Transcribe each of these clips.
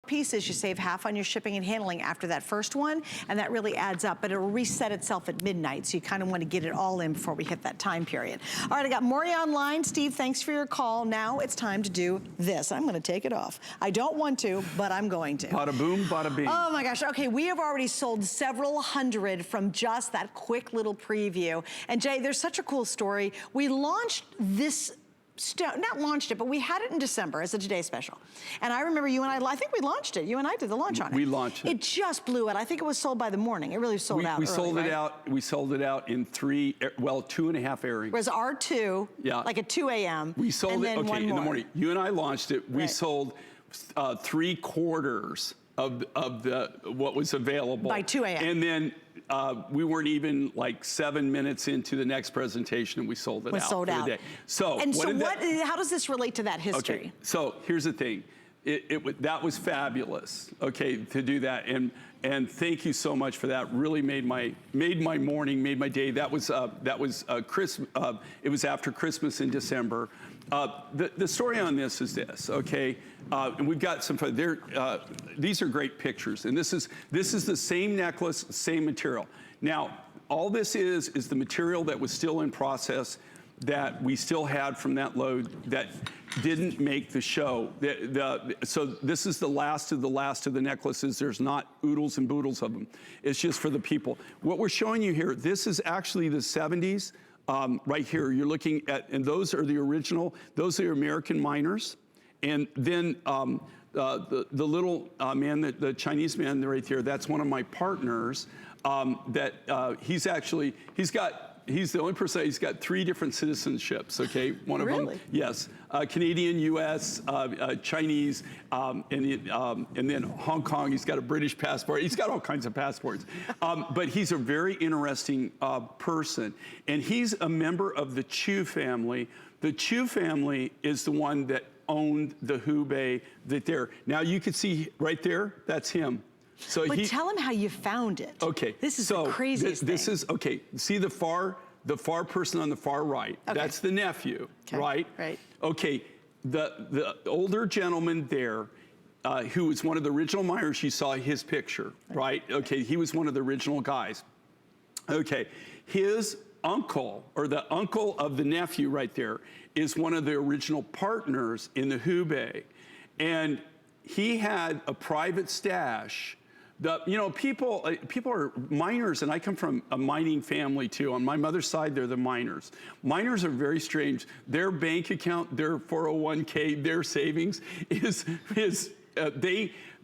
pieces, you save half on your shipping and handling after that first one, and that really adds up, but it'll reset itself at midnight, so you kind of want to get it all in before we hit that time period. All right, I got Maury online. Steve, thanks for your call. Now it's time to do this. I'm going to take it off. I don't want to, but I'm going to. Bada boom, bada bing. Oh my gosh, okay, we have already sold several hundred from just that quick little preview. And Jay, there's such a cool story. We launched this not launched it, but we had it in December as a Today Special. And I remember you and I think we launched it. You and I did the launch on it. We launched it. It just blew out. I think it was sold by the morning. It really sold out. We sold it out. We sold it out in 2.5 airings. Whereas R2, like at 2 a.m. We sold it, okay, in the morning. You and I launched it. We sold 3/4 of what was available. By 2 a.m. And then we weren't even like 7 minutes into the next presentation and we sold it out. Sold out. The day. So, how does this relate to that history? Okay, so here's the thing. That was fabulous, okay, to do that. And thank you so much for that. Really made my morning, made my day. That was Christmas. It was after Christmas in December. The story on this is this, okay? And we've got some. These are great pictures, and this is the same necklace, same material. Now, all this is the material that was still in process, that we still had from that load that didn't make the show. So this is the last of the necklaces. There's not oodles and boodles of them. It's just for the people. What we're showing you here, this is actually the 70s. Right here, you're looking at, and those are the original, those are American miners. And then the little man, the Chinese man right there, that's one of my partners. He's the only person, he's got 3 different citizenships, okay? One of them, yes, Canadian, US, Chinese, and then Hong Kong, he's got a British passport. He's got all kinds of passports. But he's a very interesting person. And he's a member of the Chu family. The Chu family is the one that owned the Hubei Now you can see right there, that's him. So but tell him how you found it. Okay. This is the craziest thing. This is, okay, see the far person on the far right. Okay. That's the nephew, right? Right. Okay, the older gentleman there, who was one of the original miners, you saw his picture, right? Okay, he was one of the original guys. Okay, his uncle, or the uncle of the nephew right there, is one of the original partners in the Hubei. And he had a private stash. People are miners, and I come from a mining family too. On my mother's side, they're the miners. Miners are very strange. Their bank account, their 401k, their savings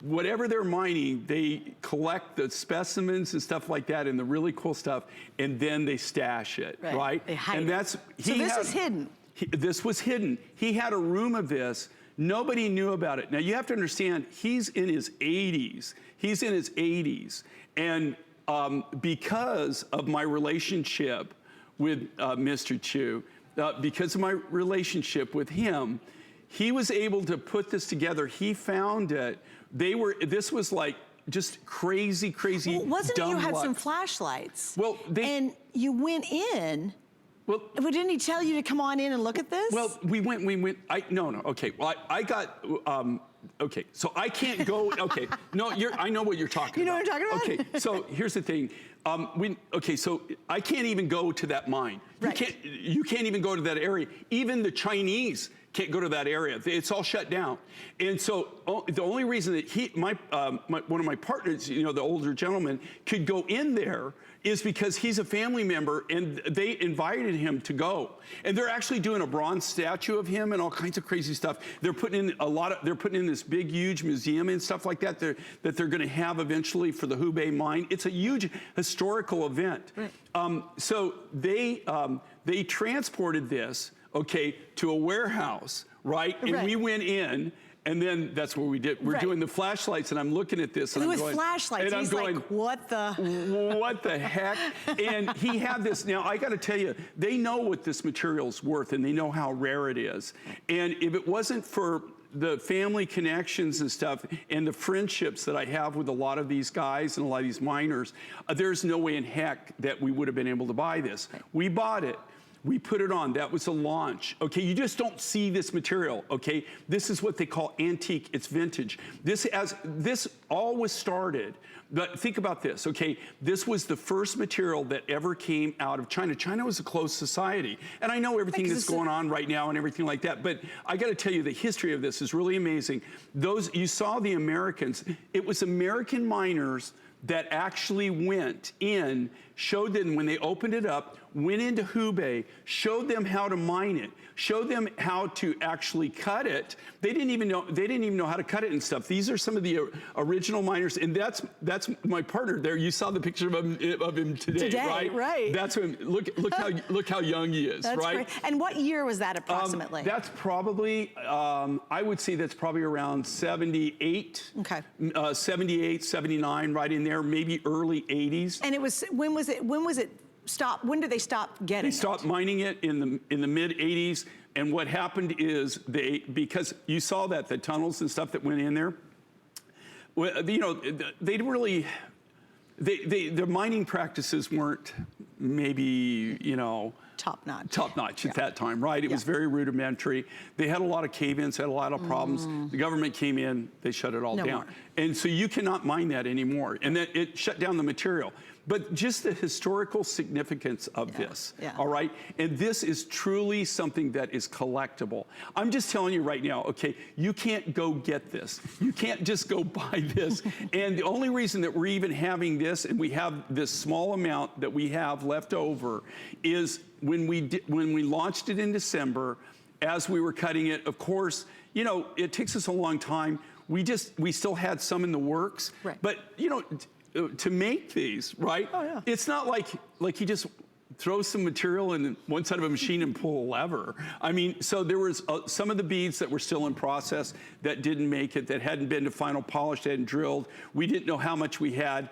whatever they're mining, they collect the specimens and stuff like that and the really cool stuff, and then they stash it, right? They hide and it. So this is hidden. This was hidden. He had a room of this. Nobody knew about it. Now, you have to understand, he's in his 80s. He's in his 80s. And because of my relationship with Mr. Chu, because of my relationship with him, he was able to put this together. He found it. This was like just crazy, crazy. Well, wasn't it you had some flashlights? Well, and you went in. Well, didn't he tell you to come on in and look at this? Well, we went, no, okay. Well, I got, okay, so I can't go, okay. No, I know what you're talking about. You know what I'm talking about? Okay, so here's the thing. Okay, so I can't even go to that mine. Right. You can't even go to that area. Even the Chinese can't go to that area. It's all shut down. And so the only reason that one of my partners, the older gentleman, could go in there is because he's a family member and they invited him to go. And they're actually doing a bronze statue of him and all kinds of crazy stuff. They're putting in they're putting in this big, huge museum and stuff like that that they're gonna have eventually for the Hubei mine. It's a huge historical event. Right. So they transported this, okay, to a warehouse, right? And we went in. And then that's what we did. We're doing the flashlights, and I'm looking at this, and I'm going, flashlights. And I'm going, like, what the heck? And he had this. Now I got to tell you, they know what this material's worth, and they know how rare it is. And if it wasn't for the family connections and stuff, and the friendships that I have with a lot of these guys and a lot of these miners, there's no way in heck that we would have been able to buy this. We bought it. We put it on. That was a launch. Okay, you just don't see this material. Okay, this is what they call antique. It's vintage. This all was started. But think about this, okay? This was the first material that ever came out of China. China was a closed society. And I know everything that's going on right now and everything like that, but I gotta tell you, the history of this is really amazing. You saw the Americans, it was American miners that actually went in, showed them when they opened it up, went into Hubei, showed them how to mine it, showed them how to actually cut it. They didn't even know how to cut it and stuff. These are some of the original miners, and that's my partner there. You saw the picture of him today, right? Right. That's him. Look how young he is, that's right? Great. And what year was that approximately? That's probably I would say that's probably around 78. Okay. 78, 79, right in there, maybe early 80s. And it was when was it stop? When did they stop getting it? They stopped mining it in the mid 80s, and what happened is because you saw that the tunnels and stuff that went in there, well, you know, their mining practices weren't maybe, you know, top notch at that time, right? It was very rudimentary. They had a lot of cave-ins, had a lot of problems. The government came in, they shut it all down. And so you cannot mine that anymore. And that it shut down the material. But just the historical significance of this, all right? And this is truly something that is collectible. I'm just telling you right now, okay, you can't go get this. You can't just go buy this. And the only reason that we're even having this, and we have this small amount that we have left over, is when we launched it in December, as we were cutting it, of course, you know, it takes us a long time. We still had some in the works, but you know, to make these, right? Oh, yeah. It's not like you just throw some material in one side of a machine and pull a lever. I mean, so there was some of the beads that were still in process that didn't make it, that hadn't been to final polish, they hadn't drilled. We didn't know how much we had.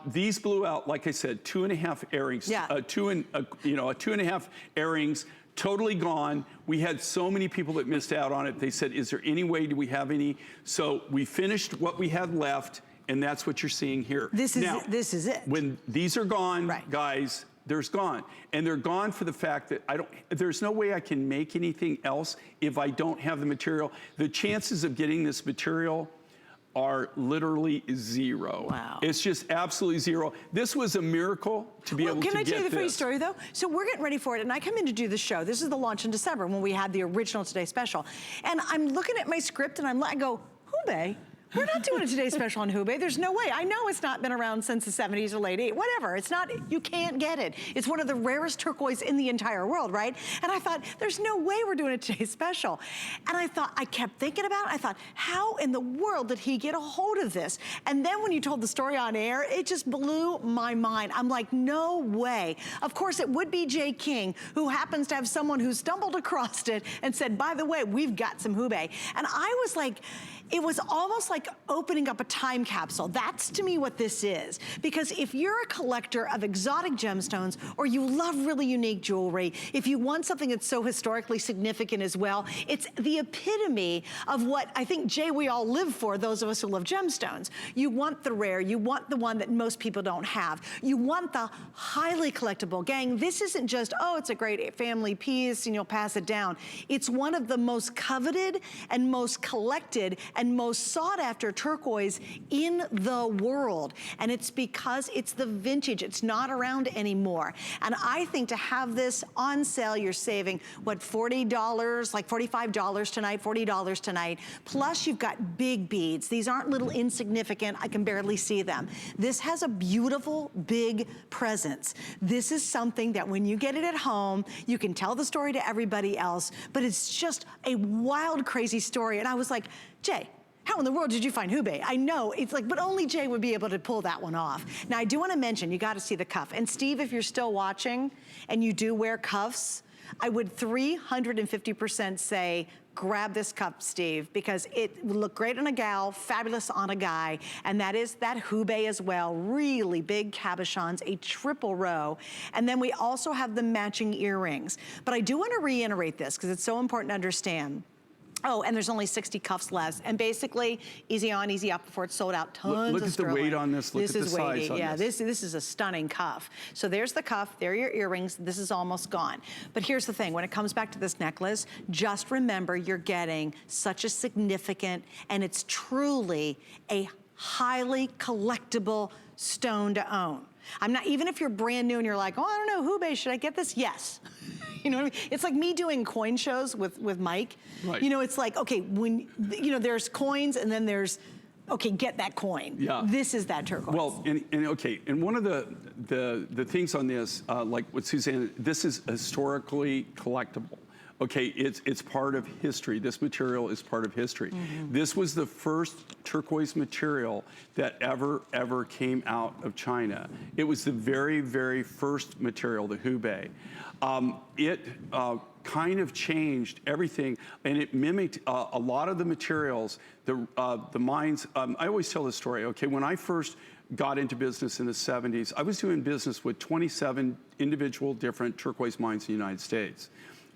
These blew out, like I said, 2.5 earrings, 2.5 earrings, totally gone. We had so many people that missed out on it. They said, is there any way, do we have any? So we finished what we had left, and that's what you're seeing here. This is it. When these are gone, guys, there's gone. And they're gone for the fact that there's no way I can make anything else if I don't have the material. The chances of getting this material are literally zero. Wow. It's just absolutely zero. This was a miracle to be able to get this. Can I tell you the funny story though? So we're getting ready for it, and I come in to do the show. This is the launch in December when we had the original Today Special. And I'm looking at my script and I go, Hubei? We're not doing a Today Special on Hubei. There's no way. I know it's not been around since the 70s or late 80s, whatever. It's not, you can't get it. It's one of the rarest turquoise in the entire world, right? And I thought, there's no way we're doing a Today Special. And I kept thinking about it. I thought, how in the world did he get a hold of this? And then when you told the story on air, it just blew my mind. I'm like, no way. Of course, it would be Jay King, who happens to have someone who stumbled across it and said, by the way, we've got some Hubei. And I was like, it was almost like opening up a time capsule. That's to me what this is. Because if you're a collector of exotic gemstones, or you love really unique jewelry, if you want something that's so historically significant as well, it's the epitome of what I think, Jay, we all live for, those of us who love gemstones. You want the rare, you want the one that most people don't have. You want the highly collectible. Gang, this isn't just, oh, it's a great family piece and you'll pass it down. It's one of the most coveted and most collected and most sought after turquoise in the world. And it's because it's the vintage. It's not around anymore. And I think to have this on sale, you're saving, what, $40, like $45 tonight, $40 tonight. Plus you've got big beads. These aren't little insignificant, I can barely see them. This has a beautiful, big presence. This is something that when you get it at home, you can tell the story to everybody else, but it's just a wild, crazy story. And I was like, Jay, how in the world did you find Hubei? I know, it's like, but only Jay would be able to pull that one off. Now, I do want to mention, you got to see the cuff. And Steve, if you're still watching and you do wear cuffs, I would 350% say, grab this cuff, Steve, because it would look great on a gal, fabulous on a guy, and that is that Hubei as well. Really big cabochons, a triple row. And then we also have the matching earrings. But I do want to reiterate this because it's so important to understand. Oh, and there's only 60 cuffs less. And basically, easy on, easy off before it's sold out. Tons look of at the sterling. weight on this. Look at the size on yeah, this. this is a stunning cuff. So there's the cuff, there are your earrings. This is almost gone. But here's the thing, when it comes back to this necklace, just remember you're getting such a significant, and it's truly a highly collectible stone to own. I'm not, even if you're brand new and you're like, oh, I don't know, Hubei, should I get this? Yes. You know what I mean? It's like me doing coin shows with Mike. Right. You know, it's like, okay, when, you know, there's coins and then there's, okay, get that coin. Yeah. This is that turquoise. Well, and one of the things on this, like what Suzanne, this is historically collectible. Okay, it's part of history. This material is part of history. This was the first turquoise material that ever came out of China. It was the very, very first material, the Hubei. It kind of changed everything, and it mimicked a lot of the materials, the mines. I always tell this story, okay, when I first got into business in the 70s, I was doing business with 27 individual different turquoise mines in the United States.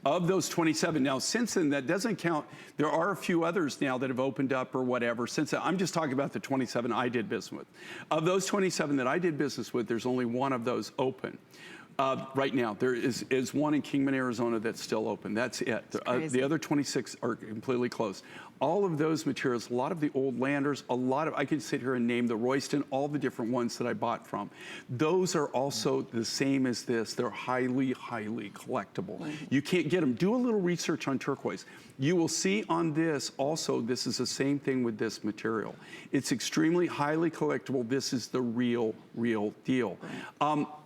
Of those 27, now since then, that doesn't count, there are a few others now that have opened up or whatever. Since then, I'm just talking about the 27 I did business with. Of those 27 that I did business with, there's only one of those open. Right now, there is one in Kingman, Arizona that's still open. That's it. The other 26 are completely closed. All of those materials, a lot of the old landers, a lot of, I could sit here and name the Royston, all the different ones that I bought from. Those are also the same as this. They're highly, highly collectible. You can't get them. Do a little research on turquoise. You will see on this also, this is the same thing with this material. It's extremely highly collectible. This is the real deal.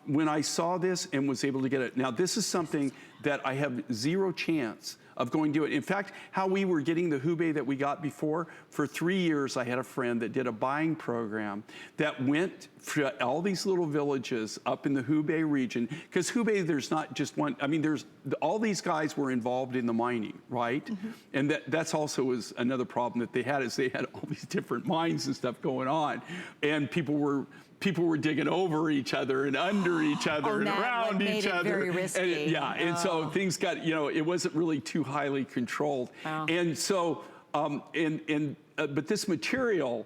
When I saw this and was able to get it, now this is something that I have zero chance of going to do it. In fact, how we were getting the Hubei that we got before, for 3 years I had a friend that did a buying program that went for all these little villages up in the Hubei region, because Hubei, there's not just one, I mean, there's, all these guys were involved in the mining, right? And that's also was another problem that they had, is they had all these different mines and stuff going on, and people were digging over each other and under each other and around each other. Very risky. And so things got, you know, it wasn't really too highly controlled. And so, but this material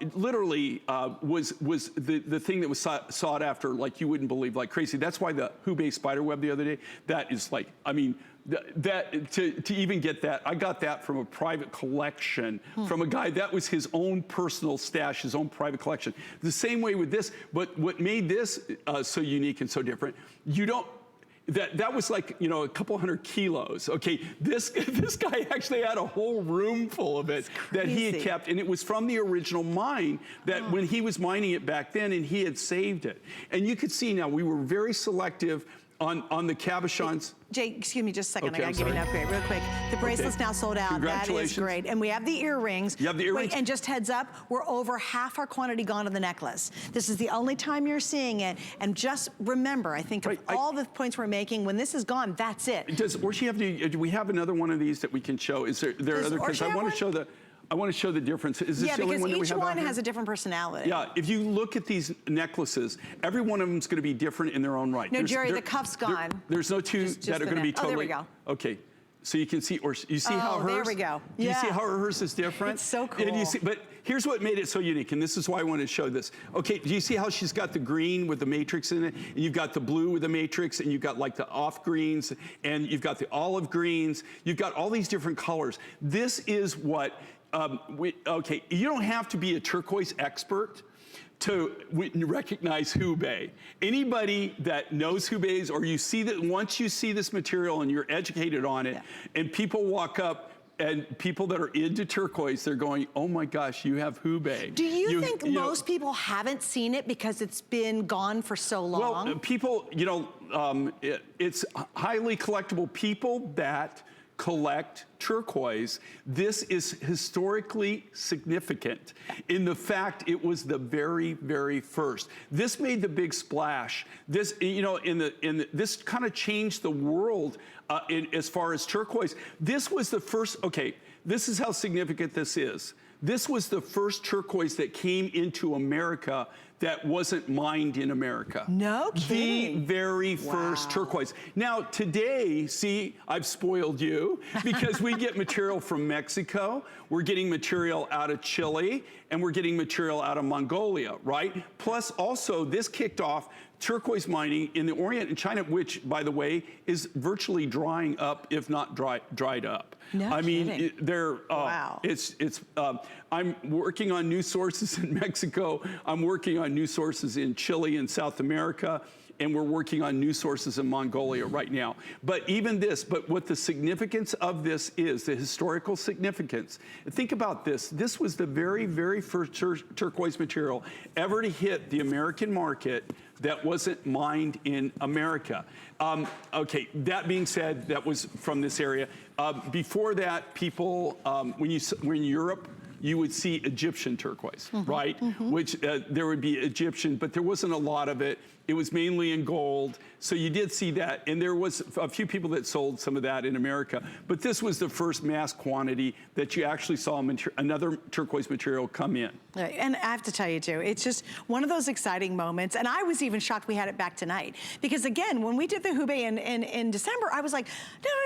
it literally was the thing that was sought after like you wouldn't believe, like crazy. That's why the Hubei spiderweb the other day, that is like, I mean, that to even get that, I got that from a private collection from a guy that was his own personal stash, his own private collection. The same way with this, but what made this so unique and so different, you don't, that was like, you know, a couple 100 kilos. Okay, this guy actually had a whole room full of it that he had kept, and it was from the original mine that when he was mining it back then, and he had saved it. And you could see now we were very selective on the cabochons. Jay, excuse me just a second. Okay, I gotta give you an upgrade real quick. The bracelet's now sold out. Congratulations. That is great. And we have the earrings. You have the earrings. Wait, and just heads up, we're over half our quantity gone on the necklace. This is the only time you're seeing it. And just remember, I think of all the points we're making, when this is gone, that's it. Does Orshi have to, do we have another one of these that we can show? Is there other, because I want to show the, I want to show the difference. Is this the only one that we have? Yeah, because each one has a different personality. Yeah, if you look at these necklaces, every one of them is going to be different in their own right. No, Jerry, the cuff's gone. There's no two that are going to be totally. Oh, there we go. Okay, so you can see, or you see how hers. There we go. Do you see how hers is different? It's so cool. And you see, but here's what made it so unique, and this is why I wanted to show this. Okay, do you see how she's got the green with the matrix in it, and you've got the blue with the matrix, and you've got like the off greens, and you've got the olive greens. You've got all these different colors. This is what. Okay, you don't have to be a turquoise expert to recognize Hubei. Anybody that knows Hubeis, or you see that, once you see this material and you're educated on it, and people walk up, and people that are into turquoise, they're going, oh my gosh, you have Hubei. Do you think most people haven't seen it because it's been gone for so long? Well, people, you know, it's highly collectible. People that collect turquoise, this is historically significant in the fact it was the very, very first. This made the big splash. This, you know, this kind of changed the world as far as turquoise. This was the first, okay, this is how significant this is. This was the first turquoise that came into America that wasn't mined in America. No kidding. The very first turquoise. Now today, see, I've spoiled you because we get material from Mexico, we're getting material out of Chile, and we're getting material out of Mongolia, right? Plus also, this kicked off turquoise mining in the Orient and China, which, by the way, is virtually drying up, if not dried up. No I mean, kidding. wow. I'm working on new sources in Mexico. I'm working on new sources in Chile and South America, and we're working on new sources in Mongolia right now. But even this, but what the significance of this is, the historical significance. Think about this. This was the very, very first turquoise material ever to hit the American market that wasn't mined in America. Okay, that being said, that was from this area. Before that, people, when you were in Europe, you would see Egyptian turquoise, right? Which there would be Egyptian, but there wasn't a lot of it. It was mainly in gold. So you did see that. And there was a few people that sold some of that in America. But this was the first mass quantity that you actually saw another turquoise material come in. And I have to tell you too, it's just one of those exciting moments. And I was even shocked we had it back tonight. Because again, when we did the Hubei in December, I was like,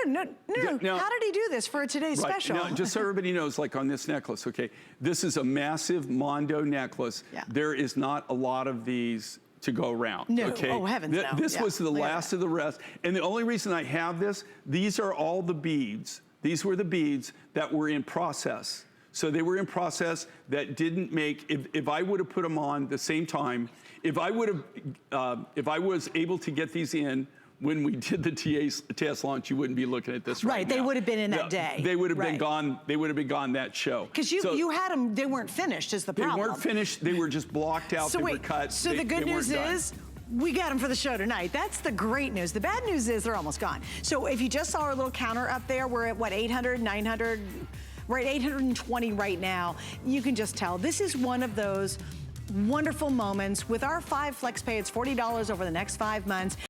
no, how did he do this for today's special? Now, just so everybody knows, like on this necklace, okay, this is a massive Mondo necklace. Yeah. There is not a lot of these to go around. No. Okay? Oh, heavens no. This was the last of the rest. And the only reason I have this, these are all the beads. These were the beads that were in process. So they were in process that didn't make, if I would have put them on the same time, if I was able to get these in when we did the TS launch, you wouldn't be looking at this right now. They would have been in that day. They would have been gone. They would have been gone that show. Because you had them, they weren't finished is the problem. They weren't finished. They were just blocked out. They were cut. So the good news is, we got them for the show tonight. That's the great news. The bad news is they're almost gone. So if you just saw our little counter up there, we're at what, 800, 900? We're at 820 right now. You can just tell. This is one of those wonderful moments. With our 5 FlexPay, it's $40 over the next 5 months.